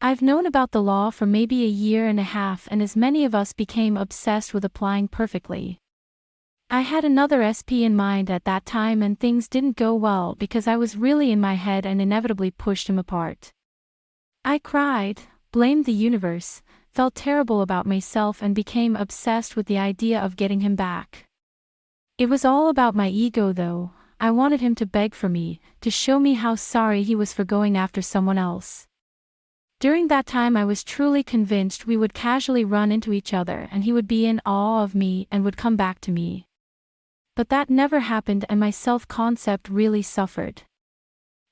I've known about the law for maybe a year and a half, and as many of us became obsessed with applying perfectly. I had another SP in mind at that time, and things didn't go well because I was really in my head and inevitably pushed him apart. I cried, blamed the universe, felt terrible about myself, and became obsessed with the idea of getting him back. It was all about my ego though. I wanted him to beg for me, to show me how sorry he was for going after someone else. During that time I was truly convinced we would casually run into each other and he would be in awe of me and would come back to me. But that never happened, and my self-concept really suffered.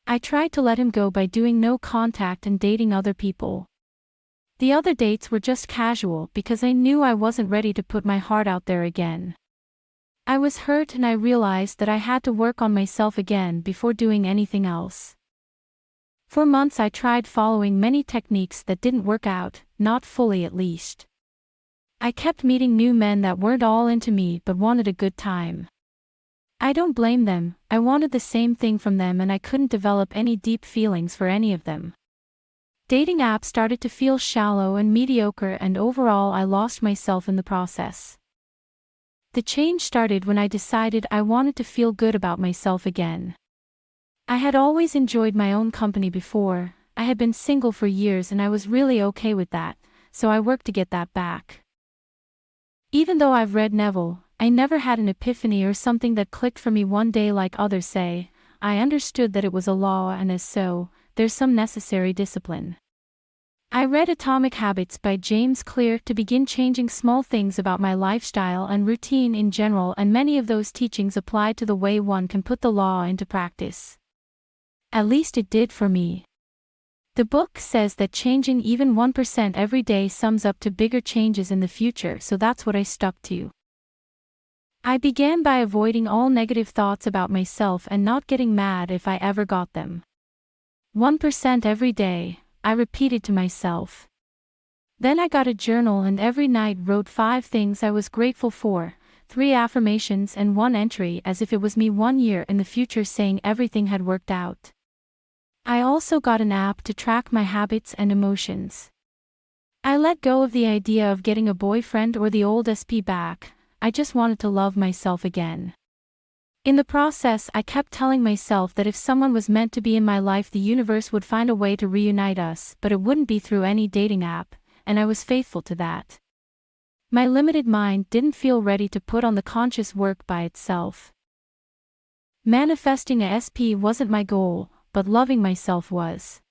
I tried to let him go by doing no contact and dating other people. The other dates were just casual because I knew I wasn't ready to put my heart out there again. I was hurt, and I realized that I had to work on myself again before doing anything else. For months I tried following many techniques that didn't work out, not fully at least. I kept meeting new men that weren't all into me but wanted a good time. I don't blame them. I wanted the same thing from them, and I couldn't develop any deep feelings for any of them. Dating apps started to feel shallow and mediocre, and overall I lost myself in the process. The change started when I decided I wanted to feel good about myself again. I had always enjoyed my own company before. I had been single for years and I was really okay with that, so I worked to get that back. Even though I've read Neville, I never had an epiphany or something that clicked for me one day like others say. I understood that it was a law, and as so, there's some necessary discipline. I read Atomic Habits by James Clear to begin changing small things about my lifestyle and routine in general, and many of those teachings applied to the way one can put the law into practice. At least it did for me. The book says that changing even 1% every day sums up to bigger changes in the future, so that's what I stuck to. I began by avoiding all negative thoughts about myself and not getting mad if I ever got them. 1% every day, I repeated to myself. Then I got a journal and every night wrote 5 things I was grateful for, 3 affirmations and 1 entry as if it was me 1 year in the future saying everything had worked out. I also got an app to track my habits and emotions. I let go of the idea of getting a boyfriend or the old SP back. I just wanted to love myself again. In the process, I kept telling myself that if someone was meant to be in my life, the universe would find a way to reunite us, but it wouldn't be through any dating app, and I was faithful to that. My limited mind didn't feel ready to put on the conscious work by itself. Manifesting a SP wasn't my goal, but loving myself was.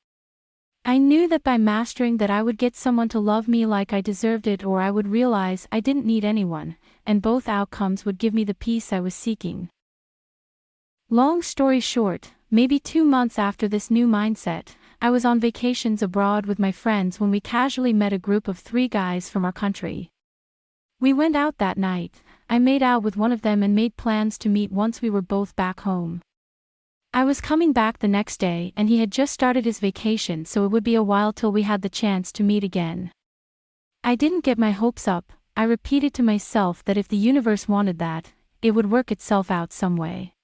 I knew that by mastering that I would get someone to love me like I deserved it, or I would realize I didn't need anyone, and both outcomes would give me the peace I was seeking. Long story short, maybe 2 months after this new mindset, I was on vacations abroad with my friends when we casually met a group of 3 guys from our country. We went out that night. I made out with one of them and made plans to meet once we were both back home. I was coming back the next day and he had just started his vacation, so it would be a while till we had the chance to meet again. I didn't get my hopes up. I repeated to myself that if the universe wanted that, it would work itself out some way.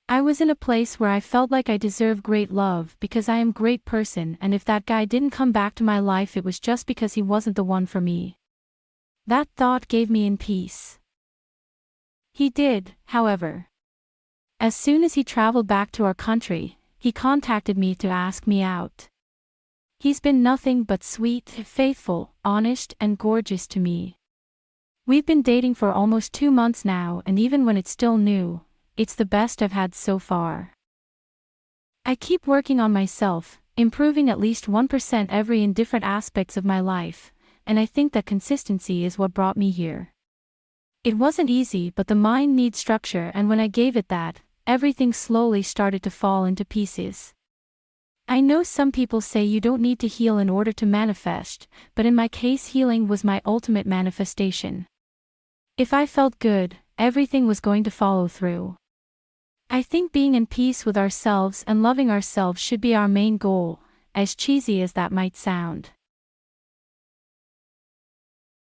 I was in a place where I felt like I deserve great love because I am a great person, and if that guy didn't come back to my life, it was just because he wasn't the one for me. That thought gave me in peace. He did, however. As soon as he traveled back to our country, he contacted me to ask me out. He's been nothing but sweet, faithful, honest, and gorgeous to me. We've been dating for almost 2 months now, and even when it's still new, it's the best I've had so far. I keep working on myself, improving at least 1% every in different aspects of my life, and I think that consistency is what brought me here. It wasn't easy, but the mind needs structure, and when I gave it that, everything slowly started to fall into pieces. I know some people say you don't need to heal in order to manifest, but in my case healing was my ultimate manifestation. If I felt good, everything was going to follow through. I think being in peace with ourselves and loving ourselves should be our main goal, as cheesy as that might sound.